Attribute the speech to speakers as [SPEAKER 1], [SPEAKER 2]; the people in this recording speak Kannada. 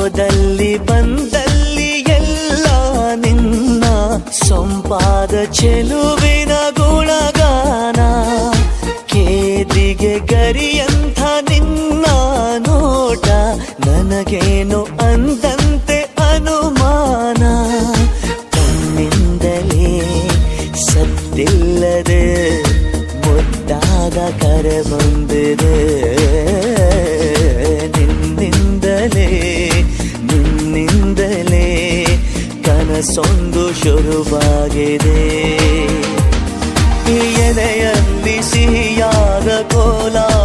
[SPEAKER 1] ಹೋದಲ್ಲಿ ಬಂದಲ್ಲಿ ಎಲ್ಲ ನಿನ್ನ ಸೊಂಪಾದ ಚೆಲುವಿನ ಗುಣಗಾನ. ಕೇದಿಗೆ ಗರಿಯಂಥ ನಿನ್ನ ನೋಟ ನನಗೇನು ಅಂದಂತೆ ಅನುಮಾನ. ಕಣ್ಣಿಂದಲೇ ಸತ್ತಿಲ್ಲದೆ ಮುದ್ದಾದ ಕರೆ ಬಂದಿದೆ. ನಿನ್ನಿಂದಲೇ ಕನಸೊಂದು ಶುರುವಾಗಿದೆ. ಎದೆಯಲ್ಲಿ ಸಿಹಿಯಾದ ಕೋಲಾಹಲ